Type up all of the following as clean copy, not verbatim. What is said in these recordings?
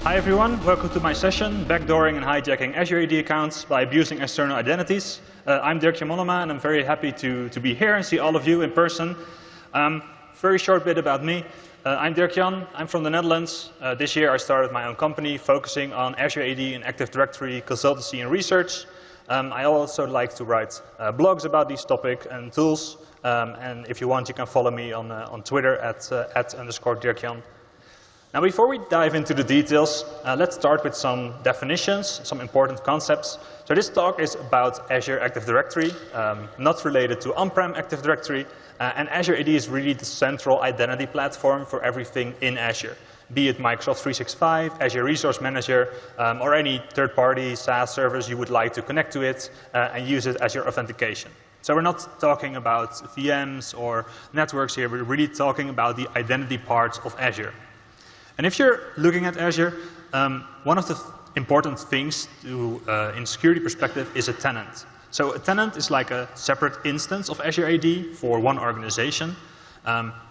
Hi everyone, welcome to my session, Backdooring and Hijacking Azure AD accounts by abusing external identities. I'm Dirk-jan Mollema and I'm very happy to be here and see all of you in person. Very short bit about me. I'm Dirk-jan, I'm from the Netherlands. This year I started my own company focusing on Azure AD and Active Directory consultancy and research. I also like to write blogs about these topics and tools. And if you want, you can follow me on Twitter at @_Dirk-jan. Now, before we dive into the details, let's start with some definitions, some important concepts. So this talk is about Azure Active Directory, not related to on-prem Active Directory. And Azure AD is really the central identity platform for everything in Azure, be it Microsoft 365, Azure Resource Manager, or any third-party SaaS service you would like to connect to it and use it as your authentication. So we're not talking about VMs or networks here. We're really talking about the identity parts of Azure. And if you're looking at Azure, one of the important things in security perspective is a tenant. So a tenant is like a separate instance of Azure AD for one organization.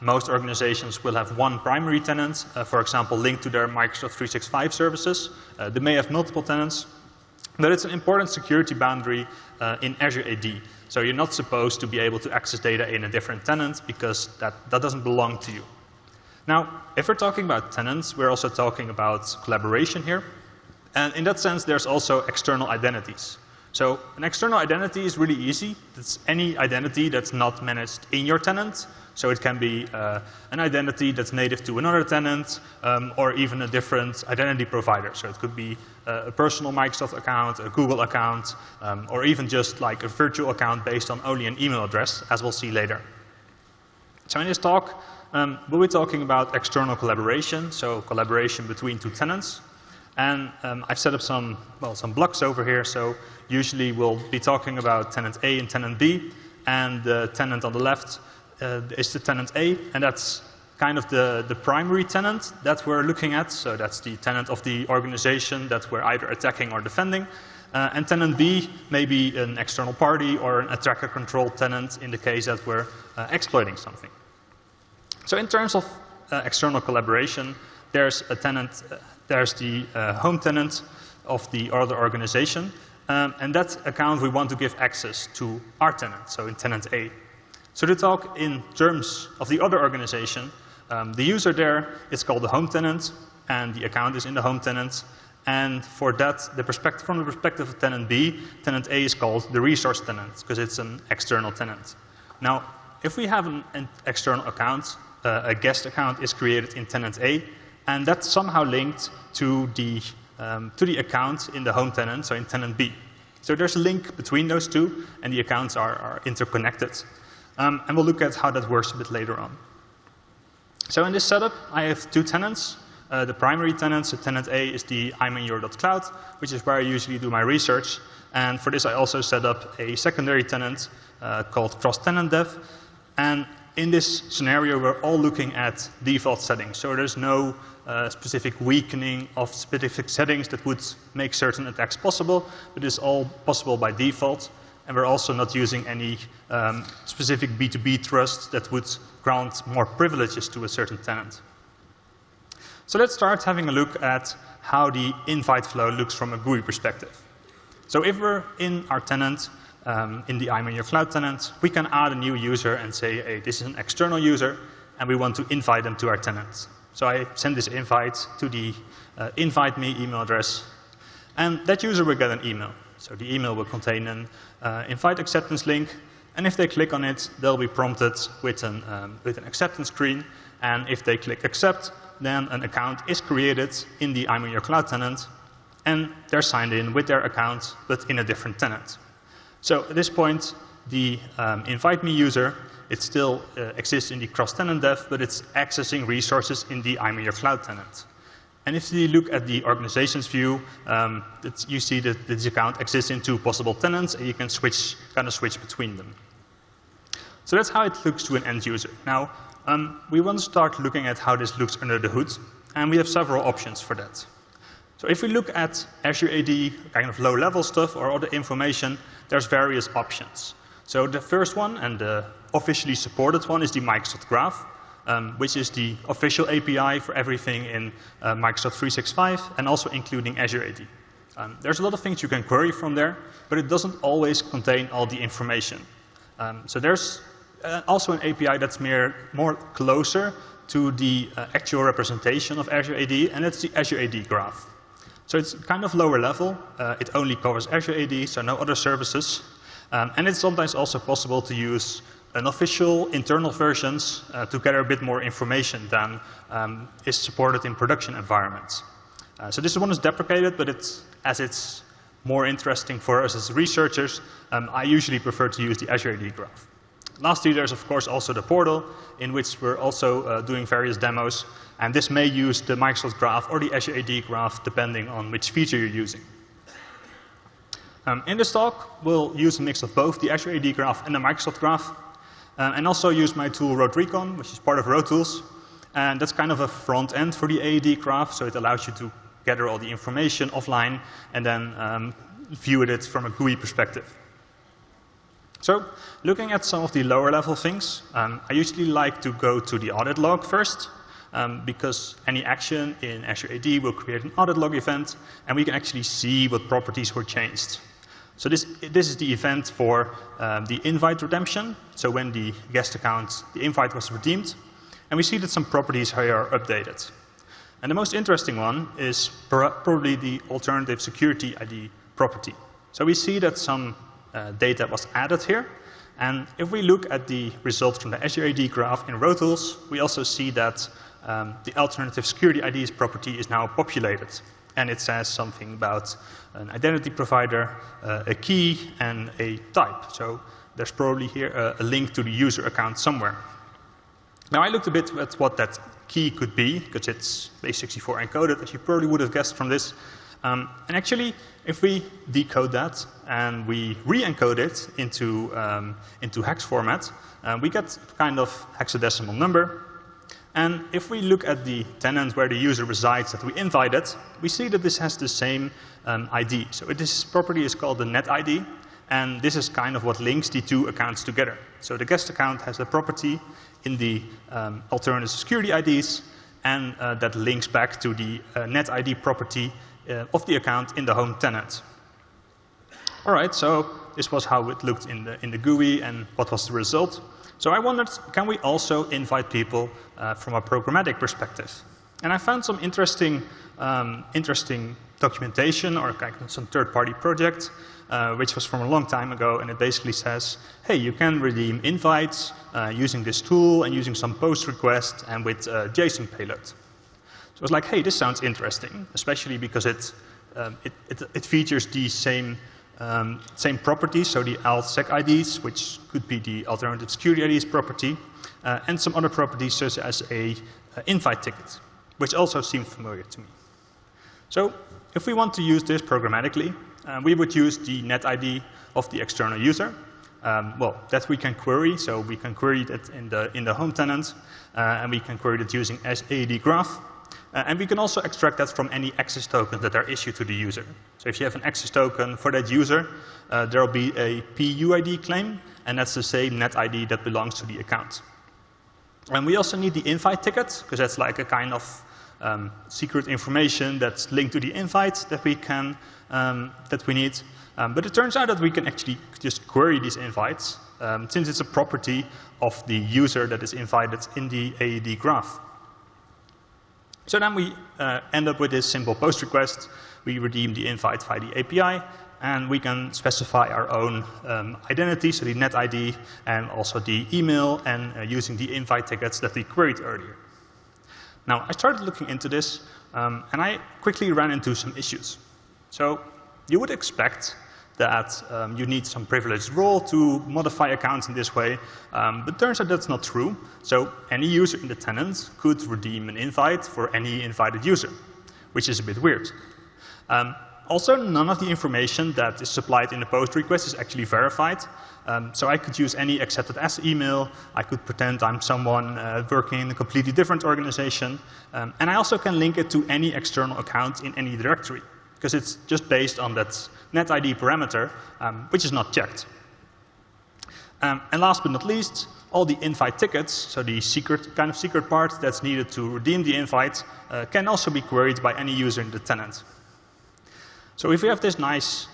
Most organizations will have one primary tenant, for example, linked to their Microsoft 365 services. They may have multiple tenants, but it's an important security boundary in Azure AD. So you're not supposed to be able to access data in a different tenant because that doesn't belong to you. Now, if we're talking about tenants, we're also talking about collaboration here. And in that sense, there's also external identities. So an external identity is really easy. It's any identity that's not managed in your tenant. So it can be an identity that's native to another tenant, or even a different identity provider. So it could be a personal Microsoft account, a Google account, or even just like a virtual account based on only an email address, as we'll see later. So in this talk, we'll be talking about external collaboration, so collaboration between two tenants. And I've set up some blocks over here. So usually we'll be talking about tenant A and tenant B. And the tenant on the left is the tenant A. And that's kind of the primary tenant that we're looking at. So that's the tenant of the organization that we're either attacking or defending. And tenant B may be an external party or an attacker-controlled tenant in the case that we're exploiting something. So in terms of external collaboration, there's a tenant, there's the home tenant of the other organization, and that account we want to give access to our tenant, so in tenant A. So to talk in terms of the other organization, the user there is called the home tenant, and the account is in the home tenant. And for that, from the perspective of tenant B, tenant A is called the resource tenant, because it's an external tenant. Now, if we have an external account, a guest account is created in tenant A, and that's somehow linked to the account in the home tenant, so in tenant B. So there's a link between those two, and the accounts are interconnected. And we'll look at how that works a bit later on. So in this setup, I have two tenants. The primary tenant, so tenant A, is the I'm-in-your.cloud, which is where I usually do my research. And for this, I also set up a secondary tenant called cross-tenant dev. And in this scenario, we're all looking at default settings. So there's no specific weakening of specific settings that would make certain attacks possible, but it's all possible by default. And we're also not using any specific B2B trust that would grant more privileges to a certain tenant. So let's start having a look at how the invite flow looks from a GUI perspective. So if we're in our tenant, in the I'm-in-your-cloud tenant, we can add a new user and say, hey, this is an external user, and we want to invite them to our tenant. So I send this invite to the invite me email address, and that user will get an email. So the email will contain an invite acceptance link, and if they click on it, they'll be prompted with an acceptance screen, and if they click accept, then an account is created in the I'm-in-your-cloud tenant, and they're signed in with their account, but in a different tenant. So at this point, the invite me user, it still exists in the cross-tenant dev, but it's accessing resources in the I'm-in-your-cloud tenant. And if you look at the organization's view, you see that this account exists in two possible tenants, and you can kind of switch between them. So that's how it looks to an end user. Now, we want to start looking at how this looks under the hood, and we have several options for that. So if we look at Azure AD, kind of low-level stuff or other information, there's various options. So the first one, and the officially supported one, is the Microsoft Graph. which is the official API for everything in Microsoft 365 and also including Azure AD. There's a lot of things you can query from there, but it doesn't always contain all the information. So there's also an API that's more closer to the actual representation of Azure AD, and it's the Azure AD graph. So it's kind of lower level. It only covers Azure AD, so no other services. And it's sometimes also possible to use unofficial internal versions to gather a bit more information than is supported in production environments. So this one is deprecated, but as it's more interesting for us as researchers, I usually prefer to use the Azure AD graph. Lastly, there's of course also the portal, in which we're also doing various demos, and this may use the Microsoft graph or the Azure AD graph, depending on which feature you're using. In this talk, we'll use a mix of both the Azure AD graph and the Microsoft graph, and also use my tool RoadRecon, which is part of RoadTools, and that's kind of a front end for the AD graph, so it allows you to gather all the information offline and then view it from a GUI perspective. So, looking at some of the lower level things, I usually like to go to the audit log first, because any action in Azure AD will create an audit log event, and we can actually see what properties were changed. So this is the event for the invite redemption, so when the guest account, the invite was redeemed, and we see that some properties here are updated. And the most interesting one is probably the alternative security ID property. So we see that some data was added here, and if we look at the results from the Azure AD graph in RoadTools, we also see that the alternative security IDs property is now populated, and it says something about an identity provider, a key, and a type. So there's probably here a link to the user account somewhere. Now I looked a bit at what that key could be, because it's base64 encoded, as you probably would have guessed from this. And actually, if we decode that and we re-encode it into hex format, we get kind of hexadecimal number. And if we look at the tenant where the user resides that we invited, we see that this has the same ID. So this property is called the net ID, and this is kind of what links the two accounts together. So the guest account has a property in the alternative security IDs, and that links back to the net ID property of the account in the home tenant. All right, so this was how it looked in the GUI and what was the result. So I wondered, can we also invite people from a programmatic perspective? And I found some interesting documentation or some third-party project, which was from a long time ago, and it basically says, hey, you can redeem invites using this tool and using some post request and with JSON payload. So I was like, hey, this sounds interesting, especially because it features the same properties, so the alt-sec IDs, which could be the alternative security IDs property, and some other properties such as a invite ticket, which also seemed familiar to me. So if we want to use this programmatically, we would use the net ID of the external user. Well, that we can query, so we can query that in the home tenant, and we can query that using AD graph. And we can also extract that from any access tokens that are issued to the user. So if you have an access token for that user, there will be a PUID claim, and that's the same net ID that belongs to the account. And we also need the invite ticket, because that's like a kind of secret information that's linked to the invite that we need. But it turns out that we can actually just query these invites, since it's a property of the user that is invited in the AD graph. So then we end up with this simple post request. We redeem the invite via the API, and we can specify our own identity, so the net ID, and also the email, and using the invite tickets that we queried earlier. Now, I started looking into this, and I quickly ran into some issues. So you would expect that you need some privileged role to modify accounts in this way, but turns out that's not true. So any user in the tenant could redeem an invite for any invited user, which is a bit weird. Also, none of the information that is supplied in the post request is actually verified. So I could use any accepted as email. I could pretend I'm someone working in a completely different organization. And I also can link it to any external account in any directory, because it's just based on that net ID parameter, which is not checked. And last but not least, all the invite tickets, so the kind of secret part that's needed to redeem the invite, can also be queried by any user in the tenant. So if we have this nice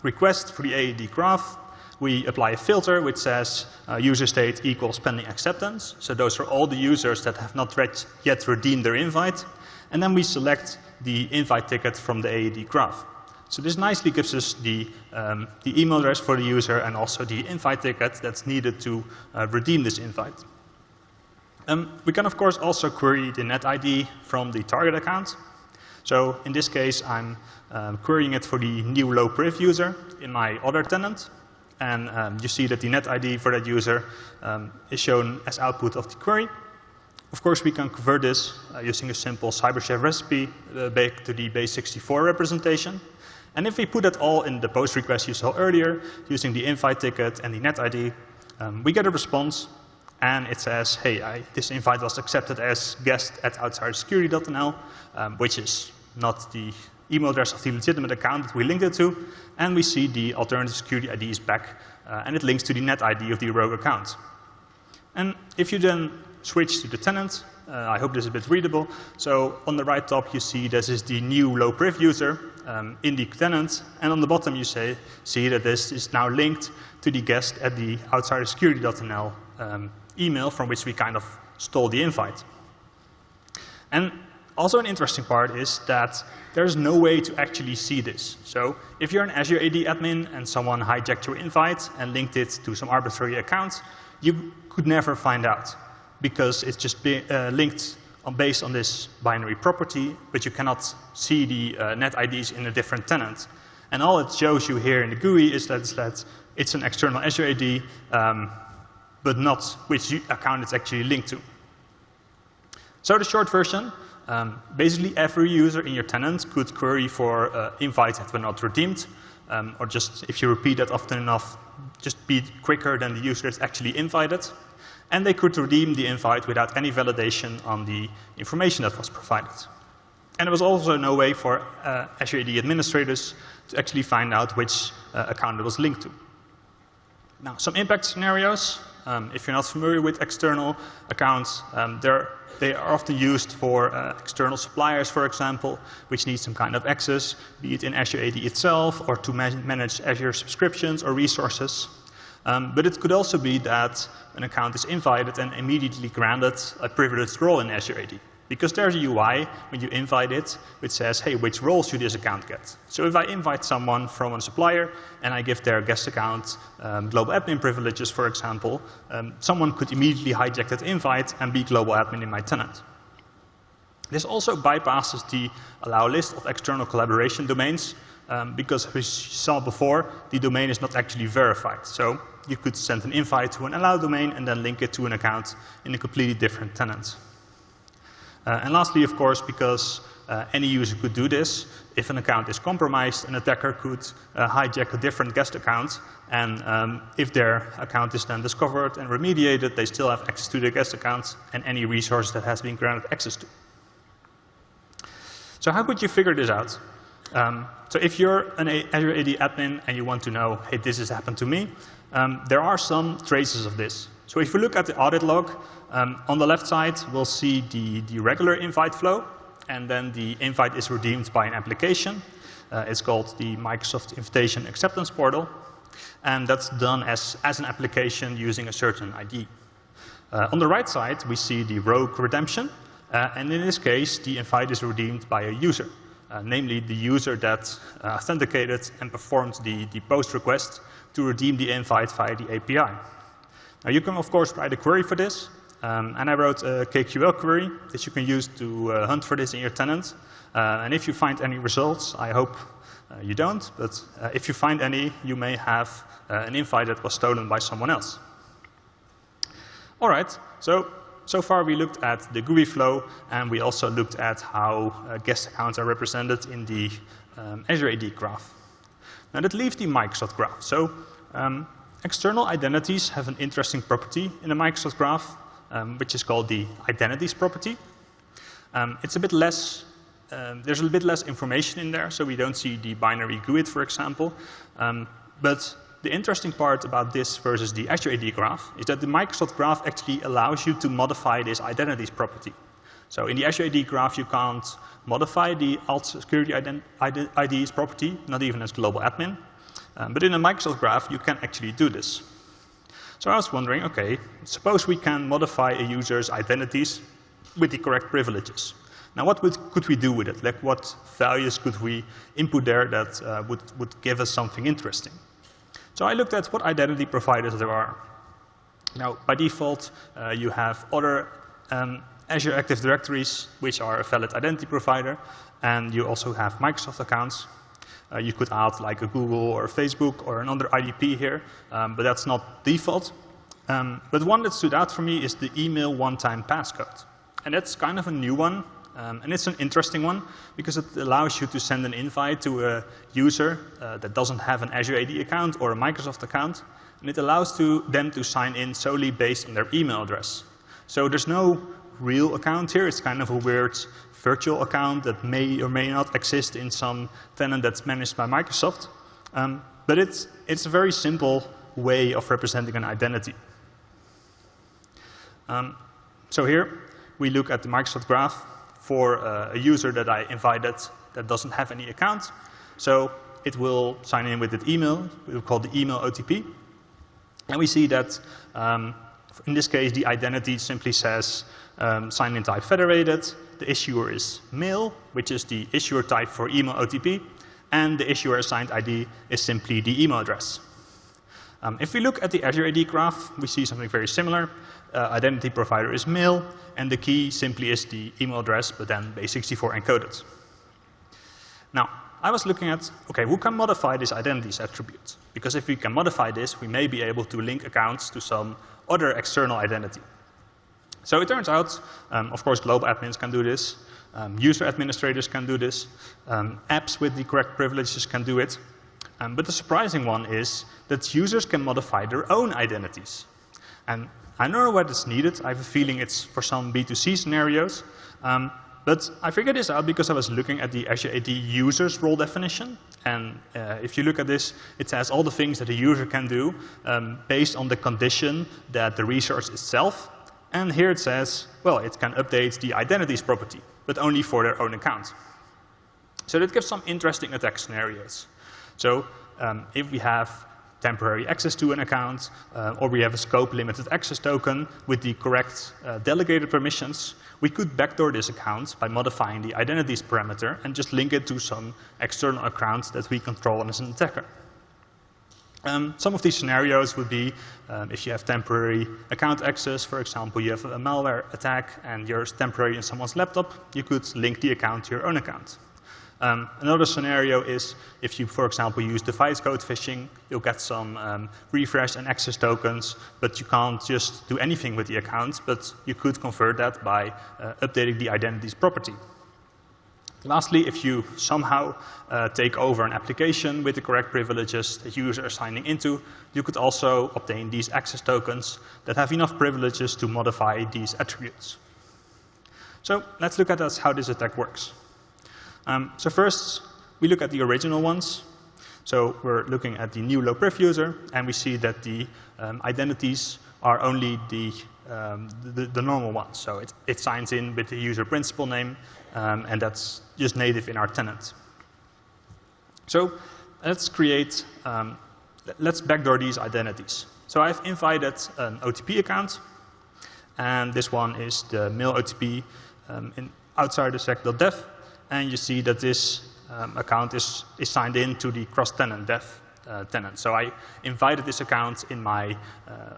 request for the AAD graph, we apply a filter which says user state equals pending acceptance. So those are all the users that have not yet redeemed their invite. And then we select the invite ticket from the AAD graph. So this nicely gives us the email address for the user and also the invite ticket that's needed to redeem this invite. We can, of course, also query the net ID from the target account. So in this case, I'm querying it for the new low priv user in my other tenant. And you see that the net ID for that user is shown as output of the query. Of course, we can convert this using a simple CyberChef recipe back to the base64 representation. And if we put it all in the post request you saw earlier, using the invite ticket and the net ID, we get a response. And it says, hey, this invite was accepted as guest at outsidersecurity.nl, which is not the email address of the legitimate account that we linked it to. And we see the alternative security ID is back, and it links to the net ID of the rogue account. And if you then switch to the tenant, I hope this is a bit readable. So on the right top, you see this is the new low priv user in the tenant. And on the bottom, you see that this is now linked to the guest at the outsidersecurity.nl email from which we kind of stole the invite. And also an interesting part is that there's no way to actually see this. So if you're an Azure AD admin and someone hijacked your invite and linked it to some arbitrary account, you could never find out because it's just linked based on this binary property, but you cannot see the net IDs in a different tenant. And all it shows you here in the GUI is that it's an external Azure AD, but not which account it's actually linked to. So the short version, basically every user in your tenant could query for invites that were not redeemed, or just if you repeat that often enough, just be quicker than the user that's actually invited. And they could redeem the invite without any validation on the information that was provided. And there was also no way for Azure AD administrators to actually find out which account it was linked to. Now, some impact scenarios. If you're not familiar with external accounts, they are often used for external suppliers, for example, which need some kind of access, be it in Azure AD itself or to manage Azure subscriptions or resources. But it could also be that an account is invited and immediately granted a privileged role in Azure AD. Because there's a UI when you invite it, which says, hey, which role should this account get? So if I invite someone from a supplier and I give their guest account global admin privileges, for example, someone could immediately hijack that invite and be global admin in my tenant. This also bypasses the allow list of external collaboration domains, because as we saw before, the domain is not actually verified. So you could send an invite to an allow domain and then link it to an account in a completely different tenant. And lastly, of course, because any user could do this, if an account is compromised, an attacker could hijack a different guest account, and if their account is then discovered and remediated, they still have access to their guest account and any resource that has been granted access to. So how could you figure this out? So if you're an Azure AD admin and you want to know, hey, this has happened to me, there are some traces of this. So if we look at the audit log, on the left side, we'll see the regular invite flow, and then the invite is redeemed by an application. It's called the Microsoft Invitation Acceptance Portal, and that's done as an application using a certain ID. On the right side, we see the rogue redemption, and in this case, the invite is redeemed by a user, namely the user that authenticated and performed the post request to redeem the invite via the API. Now, you can, of course, write a query for this. And I wrote a KQL query that you can use to hunt for this in your tenant. And if you find any results, I hope you don't, but if you find any, you may have an invite that was stolen by someone else. All right, so far we looked at the GUI flow, and we also looked at how guest accounts are represented in the Azure AD graph. Now that leaves the Microsoft graph. So external identities have an interesting property in the Microsoft graph, which is called the Identities property. It's a bit less, there's a bit less information in there, so we don't see the binary GUID, for example. But the interesting part about this versus the Azure AD graph is that the Microsoft graph actually allows you to modify this identities property. So in the Azure AD graph, you can't modify the alt security IDs property, not even as global admin. But in a Microsoft graph, you can actually do this. So I was wondering, okay, suppose we can modify a user's identities with the correct privileges. Now, what could we do with it? Like, what values could we input there that would give us something interesting? So I looked at what identity providers there are. Now, by default, you have other Azure Active Directories, which are a valid identity provider, and you also have Microsoft accounts. You could add like a Google or a Facebook or another IDP here, but that's not default. But one that stood out for me is the email one-time passcode. And that's kind of a new one, and it's an interesting one because it allows you to send an invite to a user that doesn't have an Azure AD account or a Microsoft account, and it allows them to sign in solely based on their email address. So there's no real account here. It's kind of a weird virtual account that may or may not exist in some tenant that's managed by Microsoft. But it's a very simple way of representing an identity. So here we look at the Microsoft graph for a user that I invited that doesn't have any account. So it will sign in with an email. We will call the email OTP. And we see that in this case, the identity simply says sign-in type federated. The issuer is mail, which is the issuer type for email OTP. And the issuer assigned ID is simply the email address. If we look at the Azure AD graph, we see something very similar. Identity provider is mail, and the key simply is the email address, but then base64 encoded. Now, I was looking at, okay, who can modify this identities attribute? Because if we can modify this, we may be able to link accounts to some other external identity. So it turns out, of course, global admins can do this. User administrators can do this. Apps with the correct privileges can do it. But the surprising one is that users can modify their own identities. And I don't know where it's needed. I have a feeling it's for some B2C scenarios. But I figured this out because I was looking at the Azure AD users role definition. And if you look at this, it says all the things that a user can do based on the condition that the resource itself. And here it says, well, it can update the identities property, but only for their own account. So that gives some interesting attack scenarios. So if we have temporary access to an account, or we have a scope limited access token with the correct delegated permissions, we could backdoor this account by modifying the identities parameter and just link it to some external account that we control as an attacker. Some of these scenarios would be if you have temporary account access, for example, you have a malware attack and you're temporary in someone's laptop, you could link the account to your own account. Another scenario is if you, for example, use device code phishing, you'll get some refresh and access tokens, but you can't just do anything with the account, but you could convert that by updating the identities property. Lastly, if you somehow take over an application with the correct privileges that users are signing into, you could also obtain these access tokens that have enough privileges to modify these attributes. So let's look at how this attack works. So first, we look at the original ones. So we're looking at the new low-priv user, and we see that the identities are only the normal ones. So it signs in with the user principal name, and that's just native in our tenant. So let's create, let's backdoor these identities. So I've invited an OTP account, and this one is the mail OTP outside the sec.dev. And you see that this account is signed in to the cross-tenant dev tenant. So I invited this account in my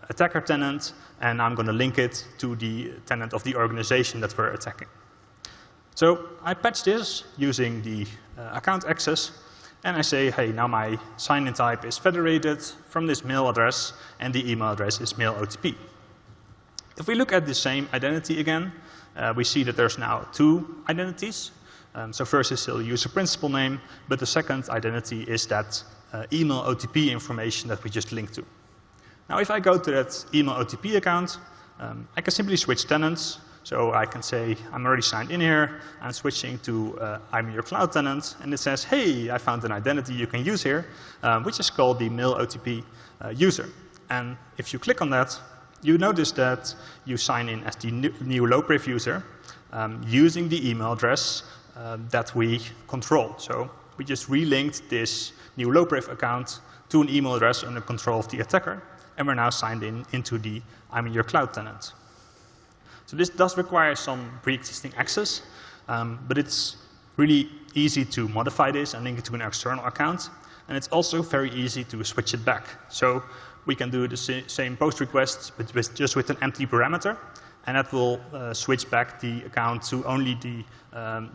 attacker tenant, and I'm going to link it to the tenant of the organization that we're attacking. So I patch this using the account access, and I say, hey, now my sign-in type is federated from this mail address, and the email address is mail OTP. If we look at the same identity again, we see that there's now two identities. So first is still the user principal name, but the second identity is that email OTP information that we just linked to. Now if I go to that email OTP account, I can simply switch tenants. So I can say, I'm already signed in here, I'm switching to I'm your cloud tenant, and it says, hey, I found an identity you can use here, which is called the mail OTP user. And if you click on that, you notice that you sign in as the new low-priv user using the email address that we control. So we just relinked this new low-priv account to an email address under control of the attacker, and we're now signed in into the I'm your cloud tenant. So this does require some pre-existing access, but it's really easy to modify this and link it to an external account, and it's also very easy to switch it back. So we can do the same post requests, but just with an empty parameter, and that will switch back the account to only the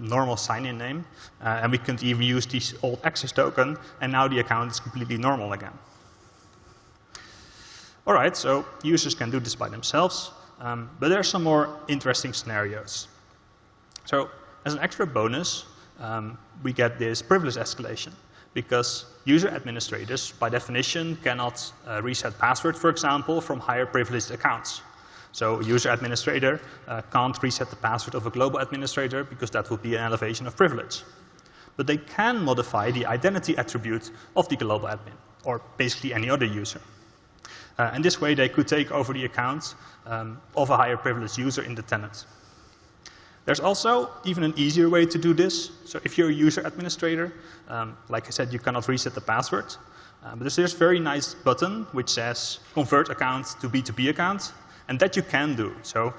normal sign-in name, and we can even use this old access token, and now the account is completely normal again. All right, so users can do this by themselves, but there are some more interesting scenarios. So as an extra bonus, we get this privilege escalation, because user administrators, by definition, cannot reset password, for example, from higher privileged accounts. So a user administrator can't reset the password of a global administrator because that would be an elevation of privilege. But they can modify the identity attribute of the global admin, or basically any other user. And this way they could take over the account of a higher privileged user in the tenant. There's also even an easier way to do this. So if you're a user administrator, like I said, you cannot reset the password. But there's this very nice button which says convert account to B2B account. And that you can do. So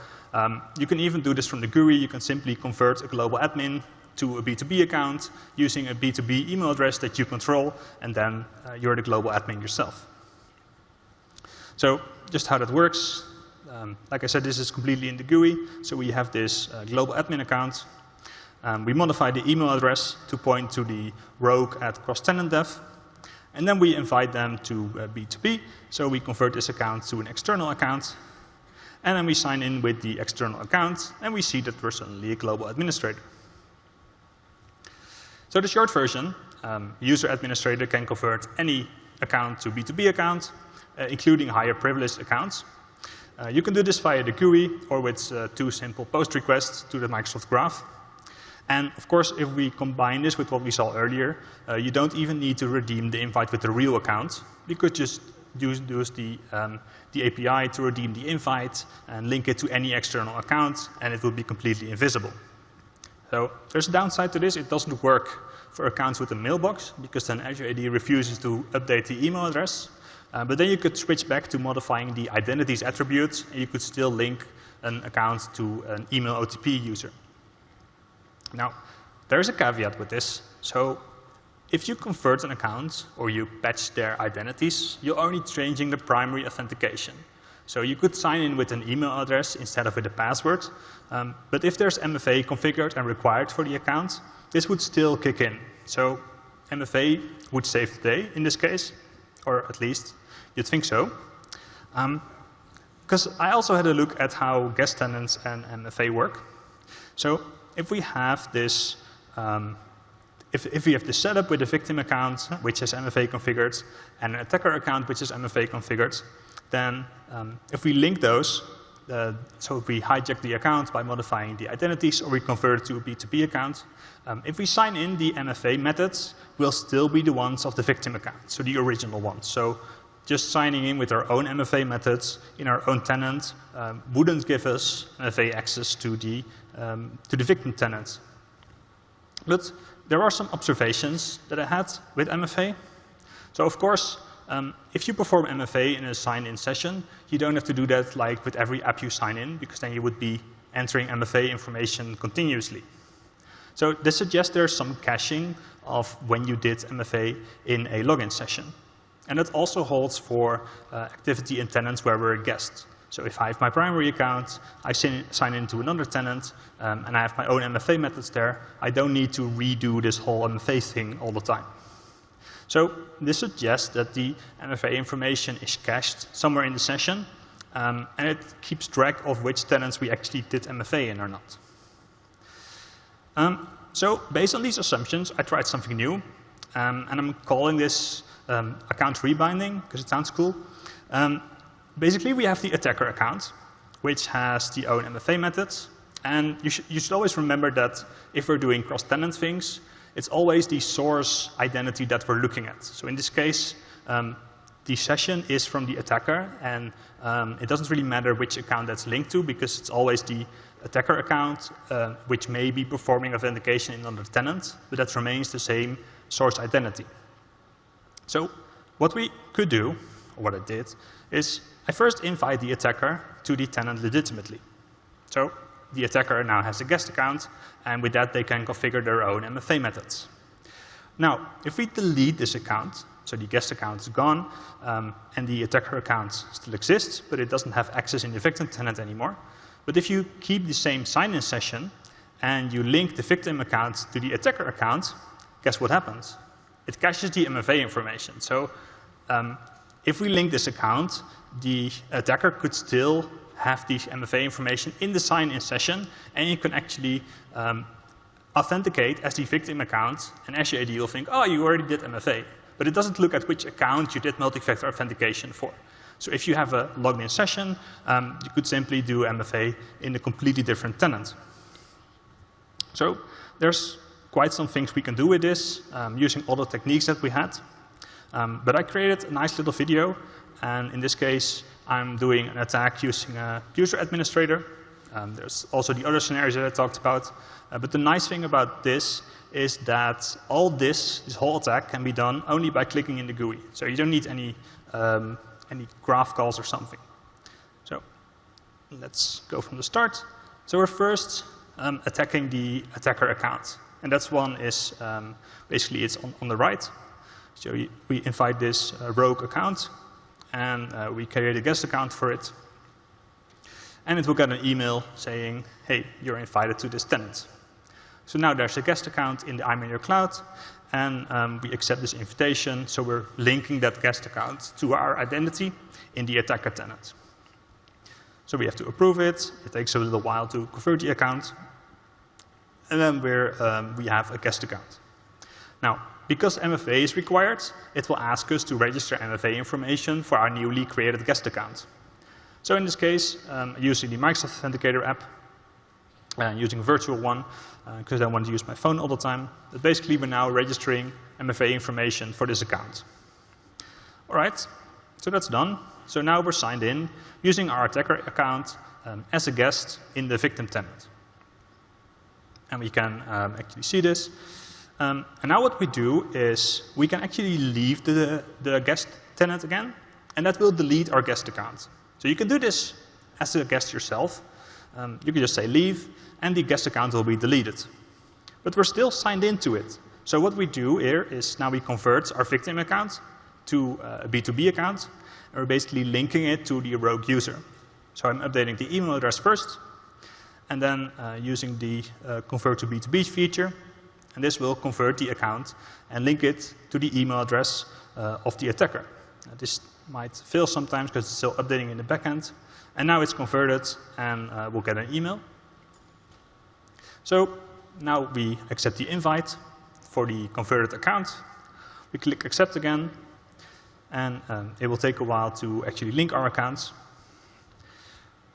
you can even do this from the GUI. You can simply convert a global admin to a B2B account using a B2B email address that you control, and then you're the global admin yourself. So just how that works. Like I said, this is completely in the GUI. So we have this global admin account. We modify the email address to point to the rogue at cross-tenant dev. And then we invite them to B2B. So we convert this account to an external account. And then we sign in with the external account, and we see that we're suddenly a global administrator. So the short version, user administrator can convert any account to B2B account, including higher privileged accounts. You can do this via the GUI or with 2 simple post requests to the Microsoft Graph. And of course, if we combine this with what we saw earlier, you don't even need to redeem the invite with the real account. You could just use the API to redeem the invite and link it to any external account, and it will be completely invisible. So there's a downside to this. It doesn't work for accounts with a mailbox, because then Azure AD refuses to update the email address. But then you could switch back to modifying the identities attributes, and you could still link an account to an email OTP user. Now, there's a caveat with this. So if you convert an account or you patch their identities, you're only changing the primary authentication. So you could sign in with an email address instead of with a password. But if there's MFA configured and required for the account, this would still kick in. So MFA would save the day in this case, or at least you'd think so. Because I also had a look at how guest tenants and MFA work. So if we have this If we have this setup with a victim account, which is MFA configured, and an attacker account, which is MFA configured, then if we link those, so if we hijack the account by modifying the identities, or we convert it to a B2B account, if we sign in, the MFA methods will still be the ones of the victim account, so the original ones. So just signing in with our own MFA methods in our own tenant wouldn't give us MFA access to the victim tenant. But there are some observations that I had with MFA. So of course, if you perform MFA in a sign-in session, you don't have to do that like with every app you sign in, because then you would be entering MFA information continuously. So this suggests there's some caching of when you did MFA in a login session. And that also holds for activity in tenants where we're a guest. So if I have my primary account, I sign into another tenant, and I have my own MFA methods there, I don't need to redo this whole MFA thing all the time. So this suggests that the MFA information is cached somewhere in the session, and it keeps track of which tenants we actually did MFA in or not. So based on these assumptions, I tried something new, and I'm calling this account rebinding, because it sounds cool. Basically, we have the attacker account, which has the own MFA methods, And you should always remember that if we're doing cross-tenant things, it's always the source identity that we're looking at. So in this case, the session is from the attacker, and it doesn't really matter which account that's linked to, because it's always the attacker account, which may be performing authentication in another tenant, but that remains the same source identity. So what we could do, or what I did, is I first invite the attacker to the tenant legitimately. So the attacker now has a guest account, and with that they can configure their own MFA methods. Now, if we delete this account, so the guest account is gone, and the attacker account still exists, but it doesn't have access in the victim tenant anymore. But if you keep the same sign-in session and you link the victim account to the attacker account, guess what happens? It caches the MFA information. So if we link this account, the attacker could still have the MFA information in the sign-in session, and you can actually authenticate as the victim account, and Azure AD will think, oh, you already did MFA. But it doesn't look at which account you did multi-factor authentication for. So if you have a logged in session, you could simply do MFA in a completely different tenant. So there's quite some things we can do with this, using all the techniques that we had. But I created a nice little video, and in this case, I'm doing an attack using a user administrator. There's also the other scenarios that I talked about. But the nice thing about this is that all this whole attack can be done only by clicking in the GUI. So you don't need any graph calls or something. So let's go from the start. So we're first attacking the attacker account. And that's one is, basically it's on the right. So we invite this rogue account, and we create a guest account for it. And it will get an email saying, hey, you're invited to this tenant. So now there's a guest account in the I'm in your cloud, and we accept this invitation, so we're linking that guest account to our identity in the attacker tenant. So we have to approve it. It takes a little while to convert the account, and then we have a guest account. Now, because MFA is required, it will ask us to register MFA information for our newly created guest account. So in this case, using the Microsoft Authenticator app, using a virtual one, because I want to use my phone all the time. But basically, we're now registering MFA information for this account. All right, so that's done. So now we're signed in using our attacker account as a guest in the victim tenant. And we can actually see this. And now what we do is we can actually leave the guest tenant again, and that will delete our guest account. So you can do this as a guest yourself. You can just say leave, and the guest account will be deleted. But we're still signed into it. So what we do here is now we convert our victim account to a B2B account, and we're basically linking it to the rogue user. So I'm updating the email address first, and then using the convert to B2B feature, and this will convert the account and link it to the email address of the attacker. This might fail sometimes because it's still updating in the backend. And now it's converted, and we'll get an email. So now we accept the invite for the converted account. We click accept again, and it will take a while to actually link our accounts.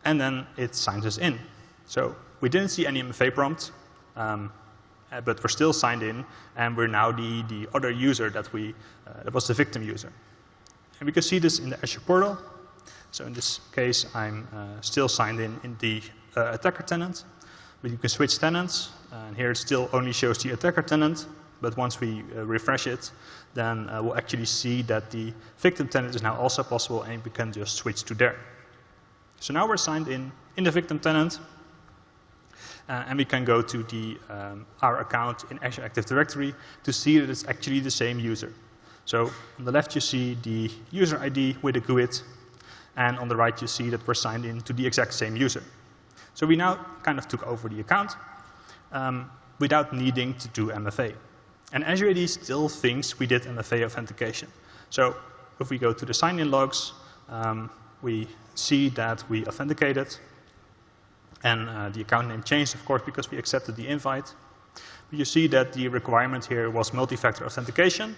And then it signs us in. So we didn't see any MFA prompt, but we're still signed in, and we're now the other user that was the victim user. And we can see this in the Azure portal. So in this case, I'm still signed in the attacker tenant. But you can switch tenants, and here it still only shows the attacker tenant. But once we refresh it, then we'll actually see that the victim tenant is now also possible, and we can just switch to there. So now we're signed in the victim tenant, and we can go to our account in Azure Active Directory to see that it's actually the same user. So on the left, you see the user ID with a GUID, and on the right, you see that we're signed in to the exact same user. So we now kind of took over the account without needing to do MFA. And Azure AD still thinks we did MFA authentication. So if we go to the sign-in logs, we see that we authenticated. And the account name changed, of course, because we accepted the invite. But you see that the requirement here was multi-factor authentication.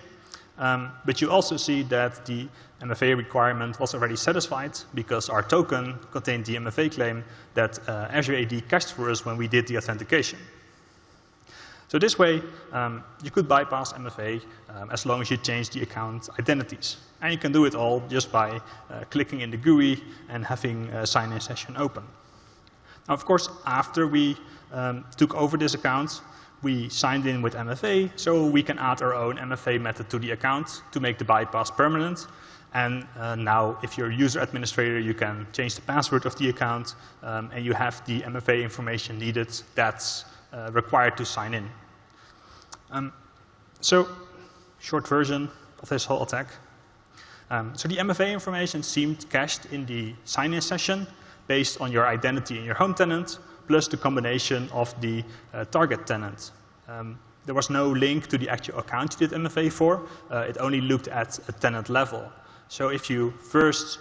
But you also see that the MFA requirement was already satisfied because our token contained the MFA claim that Azure AD cached for us when we did the authentication. So this way, you could bypass MFA as long as you change the account identities. And you can do it all just by clicking in the GUI and having a sign-in session open. Now, of course, after we took over this account, we signed in with MFA, so we can add our own MFA method to the account to make the bypass permanent. And now, if you're a user administrator, you can change the password of the account, and you have the MFA information needed that's required to sign in. So, short version of this whole attack. So the MFA information seemed cached in the sign-in session based on your identity in your home tenant, plus the combination of the target tenant. There was no link to the actual account you did MFA for. It only looked at a tenant level. So if you first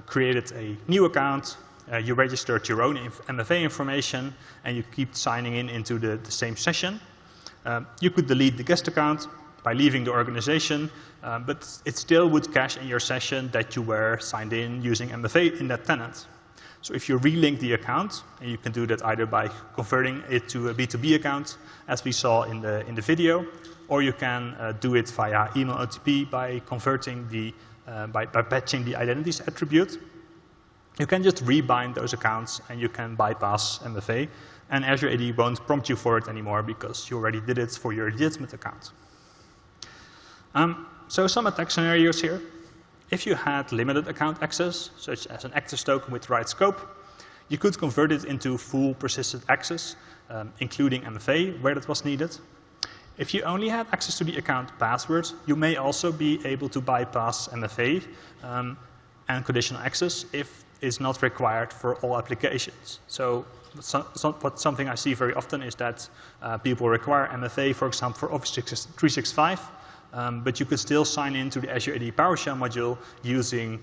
created a new account, you registered your own MFA information, and you keep signing in into the same session, you could delete the guest account by leaving the organization, but it still would cache in your session that you were signed in using MFA in that tenant. So if you relink the account, and you can do that either by converting it to a B2B account, as we saw in the video, or you can do it via email OTP by converting the by patching the identities attribute. You can just rebind those accounts, and you can bypass MFA, and Azure AD won't prompt you for it anymore because you already did it for your legitimate account. So some attack scenarios here. If you had limited account access, such as an access token with the right scope, you could convert it into full persistent access, including MFA, where that was needed. If you only had access to the account password, you may also be able to bypass MFA and conditional access if it's not required for all applications. So something I see very often is that people require MFA, for example, for Office 365, but you could still sign into the Azure AD PowerShell module using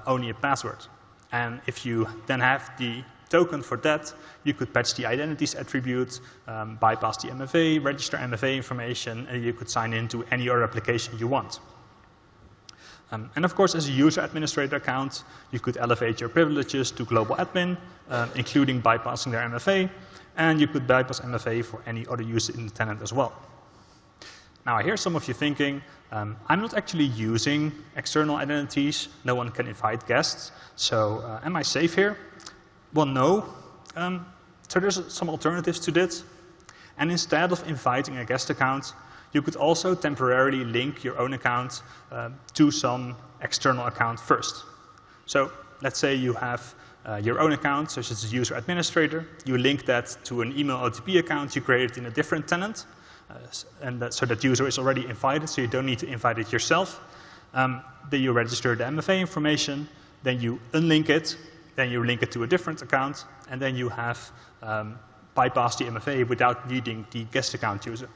only a password. And if you then have the token for that, you could patch the identities attribute, bypass the MFA, register MFA information, and you could sign into any other application you want. And of course, as a user administrator account, you could elevate your privileges to global admin, including bypassing their MFA, and you could bypass MFA for any other user in the tenant as well. Now, I hear some of you thinking, I'm not actually using external identities. No one can invite guests. So am I safe here? Well, no. So there's some alternatives to this. And instead of inviting a guest account, you could also temporarily link your own account to some external account first. So let's say you have your own account, such as a user administrator. You link that to an email OTP account you created in a different tenant. So that user is already invited, so you don't need to invite it yourself. Then you register the MFA information, then you unlink it, then you link it to a different account, and then you have bypassed the MFA without needing the guest account user.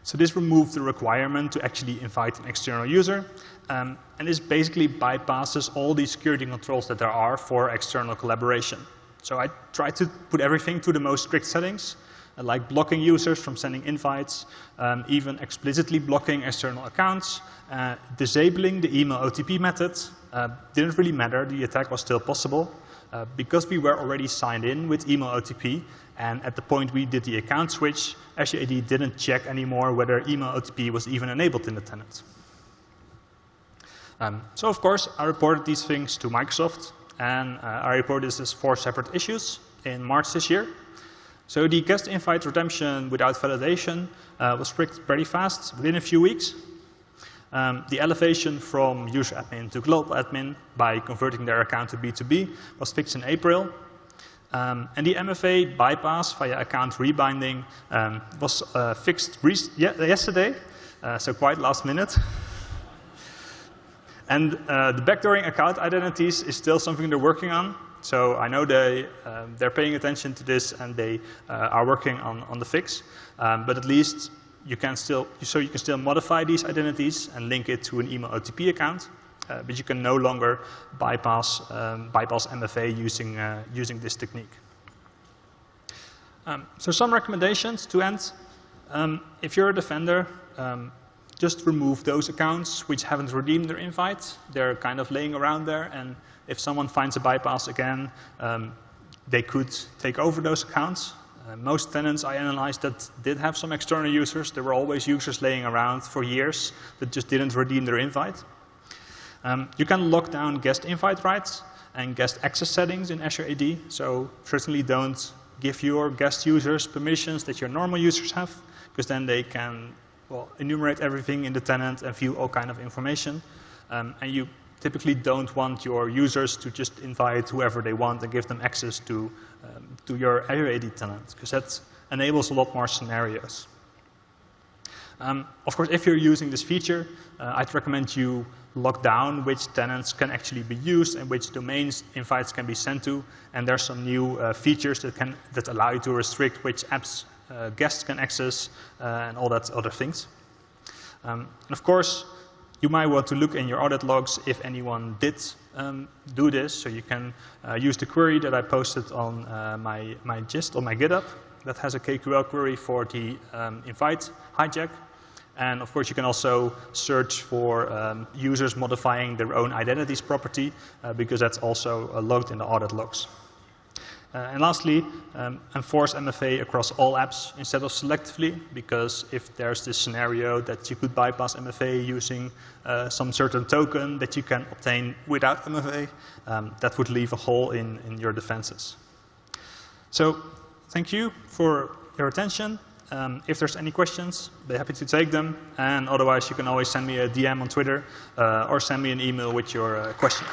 So this removes the requirement to actually invite an external user, and this basically bypasses all the security controls that there are for external collaboration. So I try to put everything to the most strict settings, like blocking users from sending invites, even explicitly blocking external accounts, disabling the email OTP method. Didn't really matter, the attack was still possible, because we were already signed in with email OTP, and at the point we did the account switch, Azure AD didn't check anymore whether email OTP was even enabled in the tenant. So of course, I reported these things to Microsoft, and I reported this as 4 separate issues in March this year. So the guest invite redemption without validation was fixed very fast, within a few weeks. The elevation from user admin to global admin by converting their account to B2B was fixed in April. And the MFA bypass via account rebinding was fixed yesterday, so quite last minute. And the backdooring account identities is still something they're working on. So I know they're paying attention to this, and they are working on the fix. But at least you can still modify these identities and link it to an email OTP account. But you can no longer bypass MFA using this technique. So some recommendations to end. If you're a defender, just remove those accounts which haven't redeemed their invite. They're kind of laying around there, and if someone finds a bypass again, they could take over those accounts. Most tenants I analyzed that did have some external users. There were always users laying around for years that just didn't redeem their invite. You can lock down guest invite rights and guest access settings in Azure AD. So certainly don't give your guest users permissions that your normal users have, because then they can enumerate everything in the tenant and view all kind of information. And you typically don't want your users to just invite whoever they want and give them access to your Azure AD tenant, because that enables a lot more scenarios. Of course, if you're using this feature, I'd recommend you lock down which tenants can actually be used and which domains invites can be sent to. And there's some new features that allow you to restrict which apps guests can access and all that other things. And of course, you might want to look in your audit logs if anyone did do this. So you can use the query that I posted on my gist on my GitHub that has a KQL query for the invite hijack. And of course, you can also search for users modifying their own identities property because that's also logged in the audit logs. And lastly, enforce MFA across all apps instead of selectively, because if there's this scenario that you could bypass MFA using some certain token that you can obtain without MFA, that would leave a hole in your defenses. So thank you for your attention. If there's any questions, be happy to take them. And otherwise, you can always send me a DM on Twitter or send me an email with your questions.